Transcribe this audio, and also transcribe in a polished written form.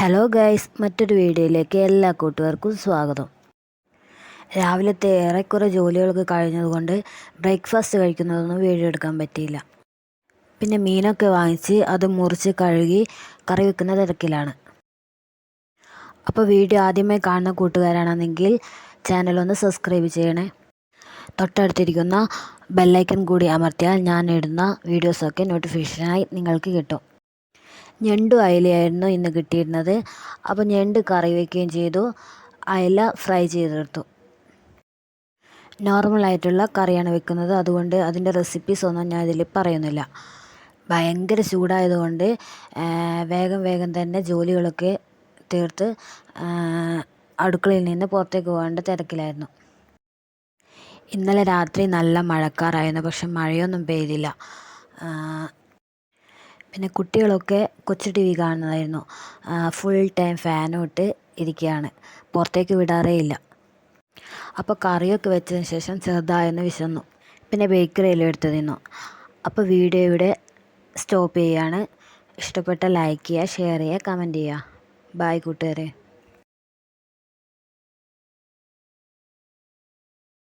Hello guys, മറ്റൊരു വീഡിയോയിലേക്ക് എല്ലാ കൂട്ടുകാർക്കും സ്വാഗതം. രാവിലത്തെ ഏറെക്കുറെ ജോലികളൊക്കെ കഴിഞ്ഞതുകൊണ്ട് ബ്രേക്ക്ഫാസ്റ്റ് കഴിക്കുന്നതൊന്നും വീഡിയോ എടുക്കാൻ പറ്റിയില്ല. പിന്നെ മീനൊക്കെ വാങ്ങിച്ച് അത് മുറിച്ച് കഴുകി കറി വെക്കുന്ന തിരക്കിലാണ്. അപ്പോൾ വീഡിയോ ആദ്യമായി കാണുന്ന കൂട്ടുകാരാണെന്നെങ്കിൽ ചാനലൊന്ന് സബ്സ്ക്രൈബ് ചെയ്യണേ. തൊട്ടടുത്തിരിക്കുന്ന ബെല്ലൈക്കൺ കൂടി അമർത്തിയാൽ ഞാൻ ഇടുന്ന വീഡിയോസൊക്കെ നോട്ടിഫിക്കേഷനായി നിങ്ങൾക്ക് കിട്ടും. ഞണ്ടും അയലയായിരുന്നു ഇന്ന് കിട്ടിയിരുന്നത്. അപ്പോൾ ഞണ്ട് കറി വയ്ക്കുകയും ചെയ്തു, അയല ഫ്രൈ ചെയ്തെടുത്തു. നോർമലായിട്ടുള്ള കറിയാണ് വെക്കുന്നത്, അതുകൊണ്ട് അതിൻ്റെ റെസിപ്പീസ് ഒന്നും ഞാൻ ഇതിൽ പറയുന്നില്ല. ഭയങ്കര ചൂടായതുകൊണ്ട് വേഗം തന്നെ ജോലികളൊക്കെ തീർത്ത് അടുക്കളയിൽ നിന്ന് പുറത്തേക്ക് പോകേണ്ട തിരക്കിലായിരുന്നു. ഇന്നലെ രാത്രി നല്ല മഴക്കാറായിരുന്നു, പക്ഷെ മഴയൊന്നും പെയ്തില്ല. പിന്നെ കുട്ടികളൊക്കെ കൊച്ചു ടി വി കാണുന്നതായിരുന്നു. ഫുൾ ടൈം ഫാനും ഇട്ട് ഇരിക്കുകയാണ്, പുറത്തേക്ക് വിടാറേ ഇല്ല. അപ്പോൾ കറിയൊക്കെ വെച്ചതിന് ശേഷം ചെറുതായൊന്ന് വിശന്നു, പിന്നെ ബേക്കറിയിൽ എടുത്ത് തിന്നു. അപ്പോൾ വീഡിയോ ഇവിടെ സ്റ്റോപ്പ് ചെയ്യുകയാണ്. ഇഷ്ടപ്പെട്ട ലൈക്ക് ചെയ്യുക, ഷെയർ ചെയ്യുക, കമൻറ്റ് ചെയ്യുക. ബായ് കൂട്ടുകാരെ.